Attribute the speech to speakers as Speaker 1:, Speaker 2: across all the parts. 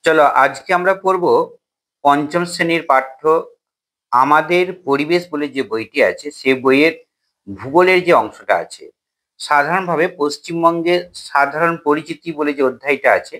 Speaker 1: চলো আজকে আমরা পড়ব পঞ্চম শ্রেণীর পাঠ্য আমাদের পরিবেশ বলে যে বইটি আছে সে বইয়ের ভূগোলের যে অংশটা আছে। সাধারণভাবে পশ্চিমবঙ্গের সাধারণ পরিচিতি বলে যে অধ্যায়টা আছে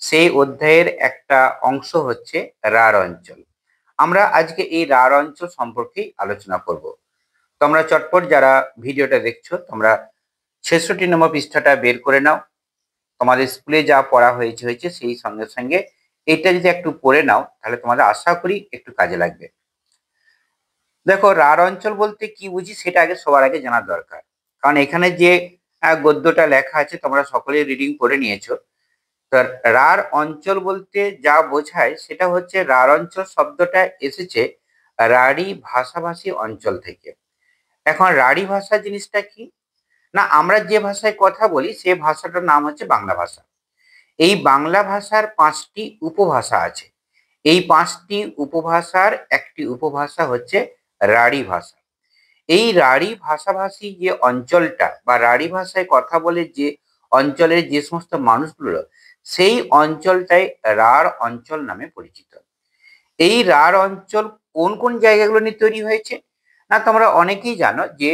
Speaker 1: সেই অধ্যায়ের একটা অংশ হচ্ছে রাঢ় অঞ্চল। আমরা আজকে এই রাঢ় অঞ্চল সম্পর্কেই আলোচনা করব। তোমরা চটপট যারা ভিডিওটা দেখছো তোমরা 66 নম্বর পৃষ্ঠাটা বের করে নাও। তোমাদের স্কুলে যা পড়া হয়েছে সেই সঙ্গে সঙ্গে এটা যদি একটু পড়ে নাও তাহলে তোমাদের আশা করি একটু কাজে লাগবে। দেখো, রাঢ় অঞ্চল বলতে কি বুঝি সেটা আগে সবার আগে জানা দরকার। কারণ এখানে যে গদ্যটা লেখা আছে তোমরা সকলে রিডিং করে নিয়েছো। তো রাঢ় অঞ্চল বলতে যা বোঝায় সেটা হচ্ছে রাঢ় অঞ্চল শব্দটা এসেছে রাঢ়ী ভাষাভাষী অঞ্চল থেকে। এখন রাঢ়ী ভাষা জিনিসটা কি না, আমরা যে ভাষায় কথা বলি সে ভাষাটার নাম হচ্ছে বাংলা ভাষা। এই বাংলা ভাষার 5টি উপভাষা আছে। এই 5টি উপভাষার একটি উপভাষা হচ্ছে রাঢ়ী ভাষা। এই রাঢ়ী ভাষাভাষী যে অঞ্চলটা বা রাঢ়ী ভাষায় কথা বলে যে অঞ্চলের যে সমস্ত মানুষগুলো সেই অঞ্চলটাই রাঢ় অঞ্চল নামে পরিচিত। এই রাঢ় অঞ্চল কোন কোন জায়গাগুলো নিয়ে তৈরি হয়েছে না, তোমরা অনেকেই জানো যে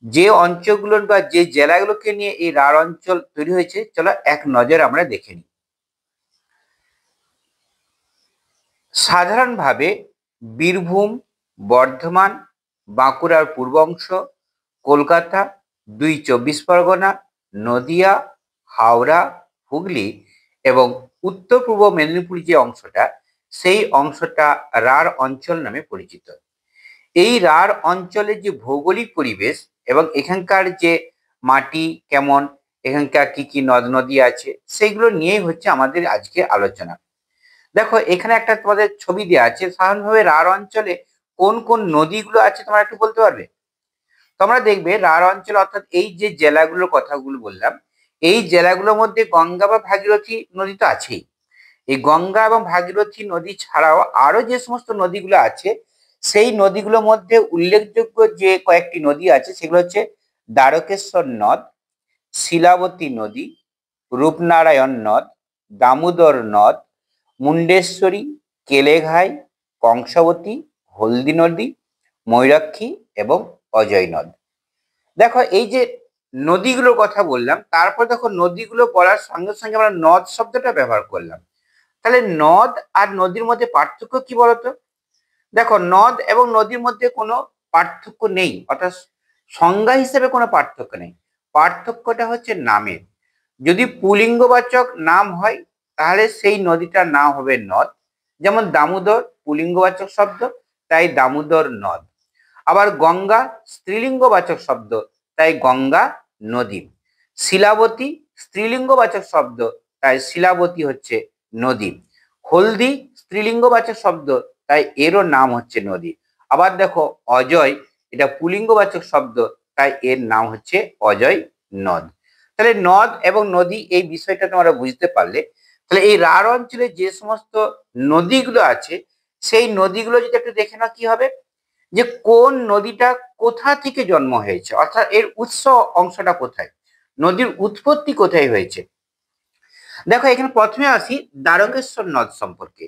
Speaker 1: যে অঞ্চলগুলো বা যে জেলাগুলোকে নিয়ে এই রাঢ় অঞ্চল তৈরি হয়েছে। চলো এক নজর আমরা দেখে নিই। সাধারণভাবে বীরভূম, বর্ধমান, বাঁকুড়ার পূর্ব অংশ, কলকাতা, 2 চব্বিশ পরগনা, নদিয়া, হাওড়া, হুগলি এবং উত্তর পূর্ব মেদিনীপুর যে অংশটা সেই অংশটা রাঢ় অঞ্চল নামে পরিচিত। এই রাঢ় অঞ্চলের যে ভৌগোলিক পরিবেশ এবং এখানকার যে মাটি কেমন, এখানকার কি কি নদ নদী আছে সেগুলো নিয়েই হচ্ছে আমাদের আজকে আলোচনা। দেখো, এখানে একটা তোমাদের ছবি দেওয়া আছে। সাধারণভাবে রাঢ় অঞ্চলে কোন কোন নদীগুলো আছে তোমরা একটু বলতে পারবে? তোমরা দেখবে রাঢ় অঞ্চল অর্থাৎ এই যে জেলাগুলোর কথাগুলো বললাম এই জেলাগুলোর মধ্যে গঙ্গা বা ভাগীরথী নদী তো আছেই। এই গঙ্গা এবং ভাগীরথী নদী ছাড়াও আরো যে সমস্ত নদীগুলো আছে সেই নদীগুলোর মধ্যে উল্লেখযোগ্য যে কয়েকটি নদী আছে সেগুলো হচ্ছে দ্বারকেশ্বর নদ, শিলাবতী নদী, রূপনারায়ণ নদ, দামোদর নদ, মুন্ডেশ্বরী, কেলেঘাই, কংসাবতী, হলদি নদী, ময়ূরাক্ষী এবং অজয় নদ। দেখো, এই যে নদীগুলোর কথা বললাম তারপর দেখো নদীগুলো বলার সঙ্গে সঙ্গে আমরা নদ শব্দটা ব্যবহার করলাম। তাহলে নদ আর নদীর মধ্যে পার্থক্য কি বলতো? দেখো, নদ এবং নদীর মধ্যে কোনো পার্থক্য নেই, অর্থাৎ সংজ্ঞা হিসেবে কোনো পার্থক্য নেই। পার্থক্যটা হচ্ছে নামের। যদি পুলিঙ্গবাচক নাম হয় তাহলে সেই নদীটার নাম হবে নদ। যেমন দামোদর পুলিঙ্গবাচক শব্দ, তাই দামোদর নদ। আবার গঙ্গা স্ত্রীলিঙ্গবাচক শব্দ, তাই গঙ্গা নদী। শিলাবতী স্ত্রীলিঙ্গবাচক শব্দ, তাই শিলাবতী হচ্ছে নদী। হলদি স্ত্রীলিঙ্গবাচক শব্দ, তাই এরও নাম হচ্ছে নদী। আবার দেখো অজয়, এটা পুলিঙ্গবাচক শব্দ, তাই এর নাম হচ্ছে অজয় নদ। তাহলে নদ এবং নদী এই বিষয়টা তোমরা বুঝতে পারলে। তাহলে এই রাঢ় অঞ্চলে যে সমস্ত নদীগুলো আছে সেই নদীগুলো যদি একটু দেখে নাও কি হবে, যে কোন নদীটা কোথা থেকে জন্ম হয়েছে, অর্থাৎ এর উৎস অংশটা কোথায়, নদীর উৎপত্তি কোথায় হয়েছে। দেখো, এখানে প্রথমে আসি দ্বারকেশ্বর নদ সম্পর্কে।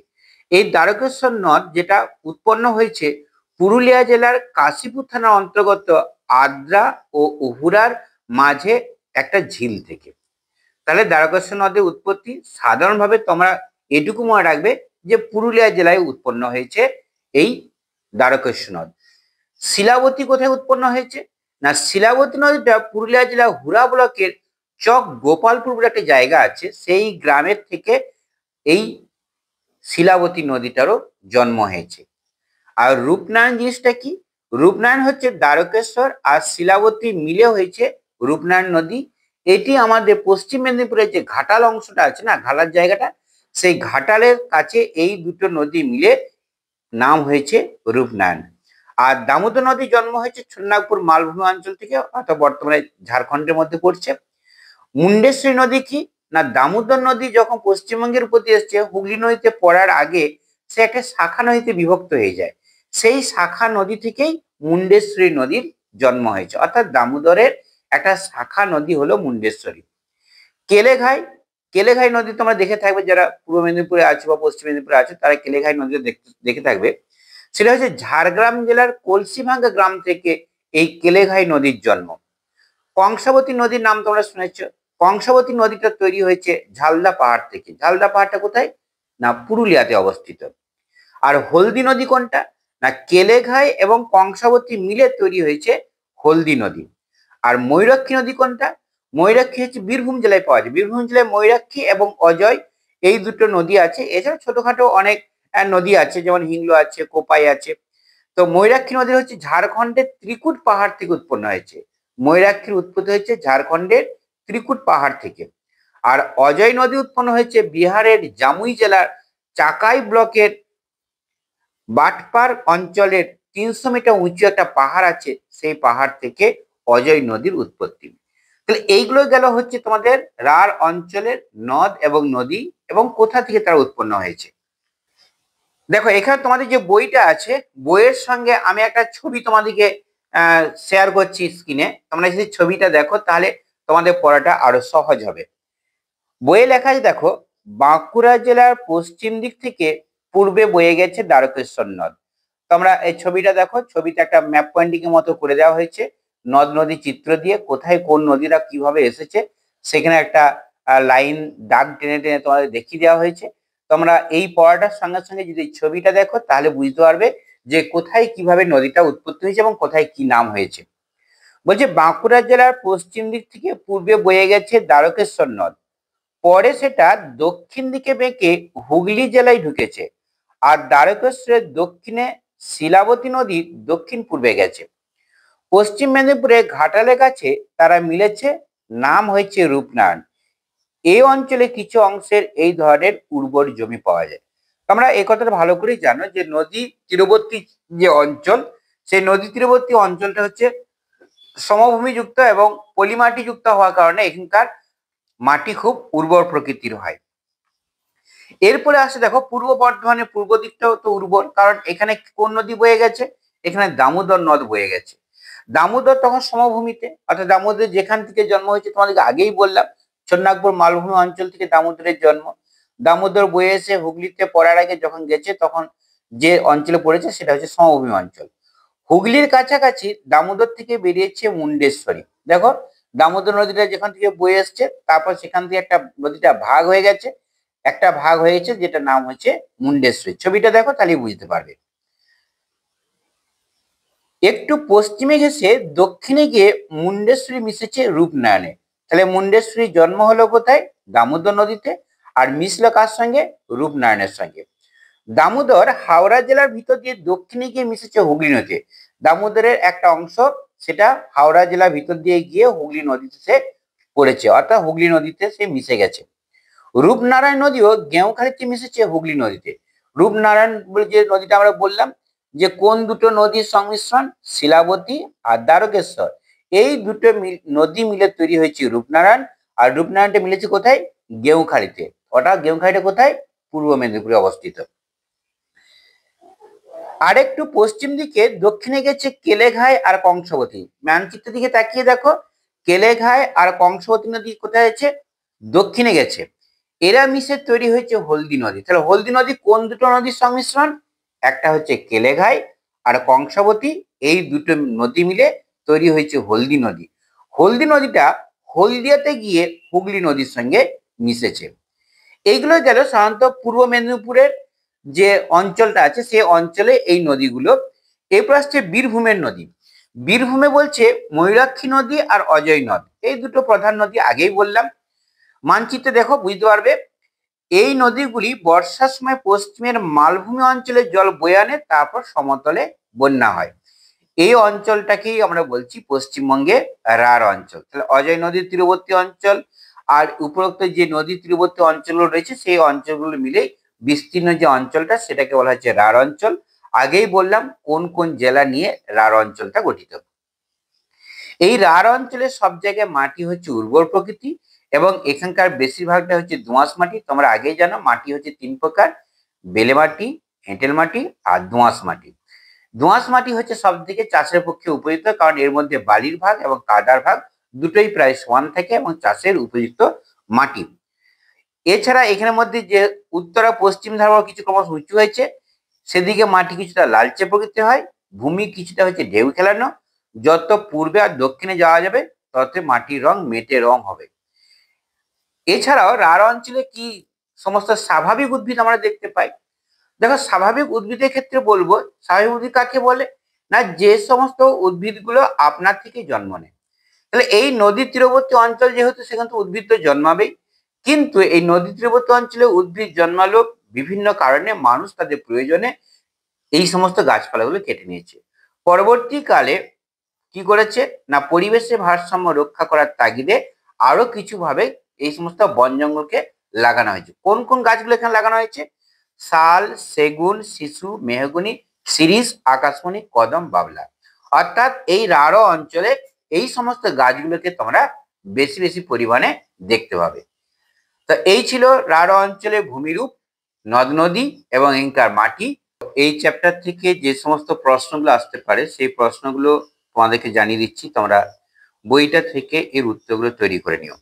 Speaker 1: এই দ্বারকেশ্বর নদ যেটা উৎপন্ন হয়েছে পুরুলিয়া জেলার কাশীপুর থানার অন্তর্গত আদ্রা ও উহুরার মাঝে একটা ঝিল থেকে। তাহলে দ্বারকেশ্বর নদের উৎপত্তি সাধারণভাবে তোমরা এটুকু মনে রাখবে যে পুরুলিয়া জেলায় উৎপন্ন হয়েছে এই দ্বারকেশ্বর নদ। শিলাবতী কোথায় উৎপন্ন হয়েছে না, শিলাবতী নদীটা পুরুলিয়া জেলার হুড়া ব্লকের চক গোপালপুর বলে একটা জায়গা আছে সেই গ্রামের থেকে এই শিলাবতী নদীটারও জন্ম হয়েছে। আর রূপনারায়ণ জিনিসটা কি, রূপনারায়ণ হচ্ছে দ্বারকেশ্বর আর শিলাবতী মিলে হয়েছে রূপনারায়ণ নদী। এটি আমাদের পশ্চিম মেদিনীপুরের যে ঘাটাল অংশটা আছে না, ঘাটাল জায়গাটা, সেই ঘাটালের কাছে এই দুটো নদী মিলে নাম হয়েছে রূপনারায়ণ। আর দামোদর নদী জন্ম হয়েছে ছন্নাগপুর মালভূমি অঞ্চল থেকে, অর্থাৎ বর্তমানে ঝাড়খণ্ডের মধ্যে পড়ছে। মুন্ডেশ্বরী নদী কি না, দামোদর নদী যখন পশ্চিমবঙ্গের উপর দিয়ে এসছে হুগলি নদীতে পড়ার আগে সে একটা শাখা নদীতে বিভক্ত হয়ে যায়। সেই শাখা নদী থেকেই মুন্ডেশ্বরী নদীর জন্ম হয়েছে, অর্থাৎ দামোদরের একটা শাখা নদী হলো মুন্ডেশ্বরী। কেলেঘাই কেলেঘাই নদী তোমরা দেখে থাকবে, যারা পূর্ব মেদিনীপুরে আছে বা পশ্চিম মেদিনীপুরে আছে তারা কেলেঘাই নদী দেখে থাকবে। সেটা হচ্ছে ঝাড়গ্রাম জেলার কলসিভাঙ্গা গ্রাম থেকে এই কেলেঘাই নদীর জন্ম। কংসাবতী নদীর নাম তোমরা শুনেছ। কংসাবতী নদীটা তৈরি হয়েছে ঝালদা পাহাড় থেকে। ঝালদা পাহাড়টা কোথায়? না পুরুলিয়াতে অবস্থিত। আর হলদি নদী কোনটা? না কেলেঘাই এবং কংসাবতী মিলে তৈরি হয়েছে হলদি নদী। আর ময়ূরাক্ষী নদী কোনটা? ময়ূরাক্ষী হচ্ছে বীরভূম জেলায় পাওয়া যায়। বীরভূম জেলায় ময়ূরাক্ষী এবং অজয় এই দুটো নদী আছে। এছাড়া ছোটখাটো অনেক নদী আছে, যেমন হিংলো আছে, কোপাই আছে। তো ময়ূরাক্ষী নদী হচ্ছে ঝাড়খণ্ডের ত্রিকুট পাহাড় থেকে উৎপন্ন হয়েছে। ময়ূরাক্ষীর উৎপত্তি হয়েছে ঝাড়খণ্ডের ত্রিকুট পাহাড় থেকে। আর অজয় নদী উৎপন্ন হয়েছে বিহারের জামুই জেলার চাকাই ব্লকের বাটপার অঞ্চলের 300 মিটার উঁচু একটা পাহাড় আছে, সেই পাহাড় থেকে অজয় নদীর উৎপত্তি। তাহলে এইগুলো গেল হচ্ছে তোমাদের রাঢ় অঞ্চলের নদ এবং নদী এবং কোথা থেকে তারা উৎপন্ন হয়েছে। দেখো এখানে তোমাদের যে বইটা আছে, বইয়ের সঙ্গে আমি একটা ছবি তোমাদেরকে শেয়ার করছি স্ক্রিনে। তোমরা যদি ছবিটা দেখো তাহলে তোমাদের পড়াটা আরো সহজ হবে। বইয়ে লেখা আছে, দেখো, বাঁকুড়া জেলার পশ্চিম দিক থেকে পূর্বে বয়ে গেছে দ্বারকেশ্বর নদ। তোমরা এই ছবিটা দেখো, ছবিতে একটা ম্যাপ পয়েন্টিং এর মতো করে দেওয়া হয়েছে নদ নদী চিত্র দিয়ে, কোথায় কোন নদীরা কিভাবে এসেছে সেখানে একটা লাইন দাগ টেনে টেনে তোমাদের দেখিয়ে দেওয়া হয়েছে। তোমরা এই পড়াটার সঙ্গে সঙ্গে যদি ছবিটা দেখো তাহলে বুঝতে পারবে যে কোথায় কিভাবে নদীটা উৎপত্তি হয়েছে এবং কোথায় কি নাম হয়েছে। বলছে বাঁকুড়া জেলার পশ্চিম দিক থেকে পূর্বে বয়ে গেছে দ্বারকেশ্বর নদ, পরে সেটা দক্ষিণ দিকে বেঁকে হুগলি জেলায় ঢুকেছে। আর দ্বারকেশ্বরের দক্ষিণে শিলাবতী নদীর দক্ষিণ পূর্বে গেছে। পশ্চিম মেদিনীপুরে ঘাটালের কাছে তারা মিলেছে, নাম হয়েছে রূপনারায়ণ। এই অঞ্চলে কিছু অংশের এই ধরনের উর্বর জমি পাওয়া যায়। তোমরা এই কথাটা ভালো করেই জানো যে নদী তীরবর্তী যে অঞ্চল, সেই নদী তীরবর্তী অঞ্চলটা হচ্ছে সমভূমিযুক্ত এবং পলিমাটিযুক্ত হওয়ার কারণে এখানকার মাটি খুব উর্বর প্রকৃতির হয়। এরপরে আসে দেখো পূর্ব বর্ধমানের পূর্ব দিকটাও তো উর্বর, কারণ এখানে কোন নদী বয়ে গেছে? এখানে দামোদর নদ বয়ে গেছে। দামোদর তখন সমভূমিতে, অর্থাৎ দামোদর যেখান থেকে জন্ম হয়েছে তোমাদেরকে আগেই বললাম, ছোটনাগপুর মালভূমি অঞ্চল থেকে দামোদরের জন্ম। দামোদর বয়ে এসে হুগলিতে পড়ার আগে যখন গেছে তখন যে অঞ্চলে পড়েছে সেটা হচ্ছে সমভূমি অঞ্চল। হুগলির কাছাকাছি দামোদর থেকে বেরিয়েছে মুন্ডেশ্বরী। দেখো দামোদর নদীটা যেখান থেকে বয়ে এসছে, তারপর সেখান থেকে একটা নদীটা ভাগ হয়ে গেছে, একটা ভাগ হয়েছে যেটা নাম হচ্ছে মুন্ডেশ্বরী। ছবিটা দেখো তাহলে বুঝতে পারবে। একটু পশ্চিমে ঘেসে দক্ষিণে গিয়ে মুন্ডেশ্বরী মিশেছে রূপনারায়ণে। তাহলে মুন্ডেশ্বরীর জন্ম হলো কোথায়? দামোদর নদীতে। আর মিশলো কার সঙ্গে? রূপনারায়ণের সঙ্গে। দামোদর হাওড়া জেলার ভিতর দিয়ে দক্ষিণে গিয়ে মিশেছে হুগলি নদীতে। দামোদরের একটা অংশ সেটা হাওড়া জেলার ভিতর দিয়ে গিয়ে হুগলি নদীতে সে পড়েছে, অর্থাৎ হুগলি নদীতে সে মিশে গেছে। রূপনারায়ণ নদীও গেঁওখালিতে মিশেছে হুগলি নদীতে। রূপনারায়ণ বলে যে নদীটা আমরা বললাম যে কোন দুটো নদীর সংমিশ্রণ? শিলাবতী আর দ্বারকেশ্বর। এই দুটো নদী মিলে তৈরি হয়েছে রূপনারায়ণ। আর রূপনারায়ণটা মিলেছে কোথায়? গেঁওখালিতে। ওটা গেঁওখালিটা কোথায়? পূর্ব মেদিনীপুরে অবস্থিত। আরেকটু পশ্চিম দিকে দক্ষিণে গেছে কেলেঘাই আর কংসাবতী। মানচিত্রের দিকে তাকিয়ে দেখো, কেলেঘাই আর কংসাবতী নদী কোথায় আছে? দক্ষিণে গেছে। এরা মিশে তৈরি হয়েছে হলদি নদী। তাহলে হলদি নদী কোন দুটো নদীর সংমিশ্রণ? একটা হচ্ছে কেলেঘাই আর কংসাবতী, এই দুটো নদী মিলে তৈরি হয়েছে হলদি নদী। হলদি নদীটা হলদিয়াতে গিয়ে হুগলি নদীর সঙ্গে মিশেছে। এইগুলো গেল সাধারণত পূর্ব মেদিনীপুরের যে অঞ্চলটা আছে সেই অঞ্চলে এই নদীগুলো। এরপর আসছে বীরভূমের নদী। বীরভূমে বলছে ময়ূরাক্ষী নদী আর অজয় নদ, এই দুটো প্রধান নদী আগেই বললাম। মানচিত্রে দেখো বুঝতে পারবে। এই নদীগুলি বর্ষার সময় পশ্চিমের মালভূমি অঞ্চলে জল বয়ে আনে, তারপর সমতলে বন্যা হয়। এই অঞ্চলটাকেই আমরা বলছি পশ্চিমবঙ্গে রাঢ় অঞ্চল। তাহলে অজয় নদীর তীরবর্তী অঞ্চল আর উপরোক্ত যে নদী তীরবর্তী অঞ্চলগুলো রয়েছে সেই অঞ্চলগুলো মিলেই বিস্তীর্ণ যে অঞ্চলটা সেটাকে বলা হচ্ছে রাঢ় অঞ্চল। আগেই বললাম কোন কোন জেলা নিয়ে রাঢ় অঞ্চলটা গঠিত। এই রাঢ় অঞ্চলের সব জায়গায় মাটি হচ্ছে উর্বর প্রকৃতি এবং এখানকার বেশিরভাগটা হচ্ছে দোআঁশ মাটি। তোমরা আগেই জানো মাটি হচ্ছে 3 প্রকার: বেলে মাটি, এঁটেল মাটি আর দোআঁশ মাটি। দোআঁশ মাটি হচ্ছে সব থেকে চাষের পক্ষে উপযুক্ত, কারণ এর মধ্যে বালির ভাগ এবং কাদার ভাগ দুটোই প্রায় সমান থাকে এবং চাষের উপযুক্ত মাটি। এছাড়া এখানের মধ্যে যে উত্তর আর পশ্চিম ধারা কিছু ক্রমশ উঁচু হয়েছে, সেদিকে মাটি কিছুটা লালচে প্রকৃতির হয়, ভূমি কিছুটা হচ্ছে ঢেউ খেলানো। যত পূর্বে আর দক্ষিণে যাওয়া যাবে তত মাটির রং মেটে রং হবে। এছাড়াও রাঢ় অঞ্চলে কি সমস্ত স্বাভাবিক উদ্ভিদ আমরা দেখতে পাই? দেখো, স্বাভাবিক উদ্ভিদের ক্ষেত্রে বলবো, স্বাভাবিক উদ্ভিদ কাকে বলে? না, যে সমস্ত উদ্ভিদগুলো আপনার থেকে জন্ম নেয়। তাহলে এই নদীর তীরবর্তী অঞ্চল যেহেতু, সেখানে তো উদ্ভিদ তো জন্মাবেই। কিন্তু এই নদী তীরবর্তী অঞ্চলে উদ্ভিদ জন্মালো বিভিন্ন কারণে, মানুষ তাদের প্রয়োজনে এই সমস্ত গাছপালাগুলো কেটে নিয়েছে। পরবর্তীকালে কি করেছে না, পরিবেশের ভারসাম্য রক্ষা করার তাগিদে আরো কিছু ভাবে এই সমস্ত বন জঙ্গলকে লাগানো হয়েছে। কোন কোন গাছগুলো এখানে লাগানো হয়েছে? শাল, সেগুন, শিশু, মেহগনি, শিরীষ, আকাশমণি, কদম, বাবলা। অর্থাৎ এই রাঢ় অঞ্চলে এই সমস্ত গাছগুলোকে তোমরা বেশি বেশি পরিমাণে দেখতে পাবে। তো এই ছিল রাঢ় অঞ্চলের ভূমিরূপ, নদ নদী এবং এখানকার মাটি। এই চ্যাপ্টার থেকে যে সমস্ত প্রশ্নগুলো আসতে পারে সেই প্রশ্নগুলো তোমাদেরকে জানিয়ে দিচ্ছি, তোমরা বইটা থেকে এর উত্তরগুলো তৈরি করে নিও।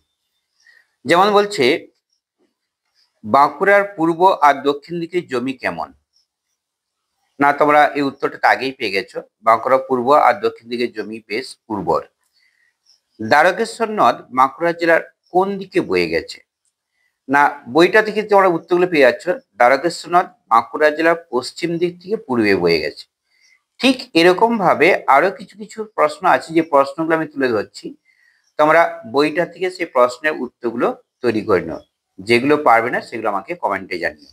Speaker 1: যেমন বলছে, বাঁকুড়ার পূর্ব আর দক্ষিণ দিকের জমি কেমন? না, তোমরা এই উত্তরটা আগেই পেয়ে গেছো। বাঁকুড়া পূর্ব আর দক্ষিণ দিকের জমি বেশ উর্বর। দ্বারকেশ্বর নদ বাঁকুড়া জেলার কোন দিকে বয়ে গেছে? না, বইটা থেকে তোমরা উত্তরগুলো পেয়ে যাচ্ছ। দ্বারকেশ্বর নদ বাঁকুড়া জেলার পশ্চিম দিক থেকে পূর্বে বয়ে গেছে। ঠিক এরকম ভাবে আরো কিছু কিছু প্রশ্ন আছে, যে প্রশ্নগুলো আমি তুলে ধরছি, তোমরা বইটা থেকে সেই প্রশ্নের উত্তরগুলো তৈরি করে নাও। যেগুলো পারবে না সেগুলো আমাকে কমেন্টে জানিও।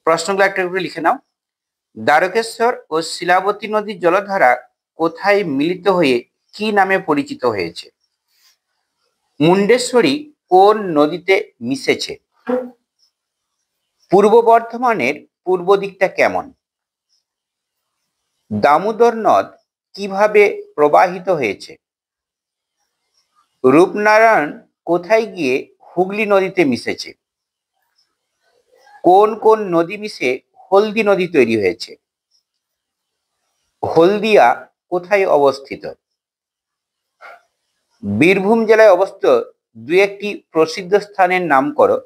Speaker 1: প্রশ্নগুলো একটা করে লিখে নাও। দ্বারকেশ্বর ও শিলাবতী নদীর জলধারা কোথায় মিলিত হয়ে কি নামে পরিচিত হয়েছে? মুন্ডেশ্বরী কোন নদীতে মিশেছে? পূর্ব বর্ধমানের পূর্ব দিকটা কেমন? দামোদর নদ কিভাবে প্রবাহিত হয়েছে? রূপনারায়ণ কোথায় গিয়ে হুগলি নদীতে মিশেছে? কোন কোন নদী মিশে হলদি নদী তৈরি হয়েছে? হলদিয়া কোথায় অবস্থিত? বীরভূম জেলায় অবস্থিত দু একটি প্রসিদ্ধ স্থানের নাম করো।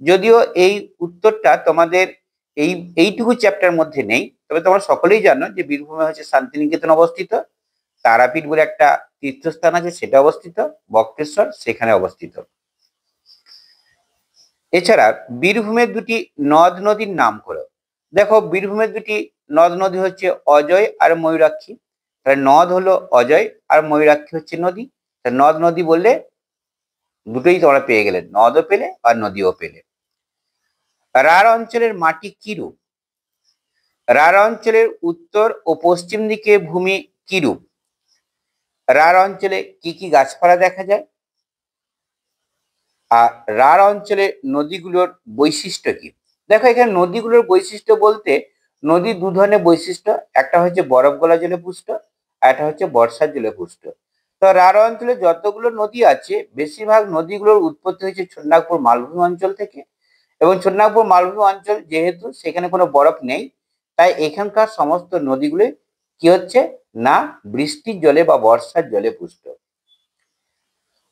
Speaker 1: যদিও এই উত্তরটা তোমাদের এইটুকু চ্যাপ্টার মধ্যে নেই, তবে তোমরা সকলেই জানো যে বীরভূমে হচ্ছে শান্তিনিকেতন অবস্থিত, তারাপীঠ বলে একটা তীর্থস্থান আছে সেটা অবস্থিত, বক্রেশ্বর সেখানে অবস্থিত। এছাড়া বীরভূমের দুটি নদ নদীর নাম করো। দেখো, বীরভূমের দুটি নদ নদী হচ্ছে অজয় আর ময়ূরাক্ষী। তাহলে নদ হলো অজয় আর ময়ূরাক্ষী হচ্ছে নদী। নদ নদী বললে দুটোই তোমরা পেয়ে গেলে, নদও পেলে আর নদীও পেলে। রাঢ় অঞ্চলের মাটি কিরূপ? রাঢ় অঞ্চলের উত্তর ও পশ্চিম দিকে ভূমি কিরূপ? রাঢ় অঞ্চলে কি কি গাছপালা দেখা যায়? আর রাঢ় অঞ্চলের নদীগুলোর বৈশিষ্ট্য কি? দেখো, এখানে নদীগুলোর বৈশিষ্ট্য বলতে নদীর দু ধরনের বৈশিষ্ট্য, একটা হচ্ছে বরফ গলা জলে পুষ্ট, আর একটা হচ্ছে বর্ষার জলে পুষ্ট। তো রাঢ় অঞ্চলে যতগুলো নদী আছে, বেশিরভাগ নদীগুলোর উৎপত্তি হয়েছে ছোটনাগপুর মালভূমি অঞ্চল থেকে। এবং ছোটনাগপুর মালভূমি অঞ্চল যেহেতু, সেখানে কোনো বরফ নেই, তাই এখানকার সমস্ত নদীগুলি কি হচ্ছে না, বৃষ্টির জলে বা বর্ষার জলে পুষ্ট।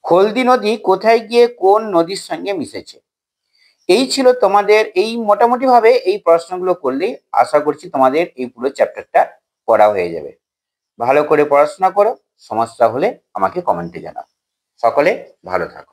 Speaker 1: হলদি নদী কোথায় গিয়ে কোন নদীর সঙ্গে মিশেছে? এই ছিল তোমাদের, এই মোটামুটি ভাবে এই প্রশ্নগুলো করলেই আশা করছি তোমাদের এই পুরো চ্যাপ্টারটা পড়া হয়ে যাবে। ভালো করে পড়াশোনা করো, সমস্যা হলে আমাকে কমেন্টে জানাও। সকলে ভালো থাকো।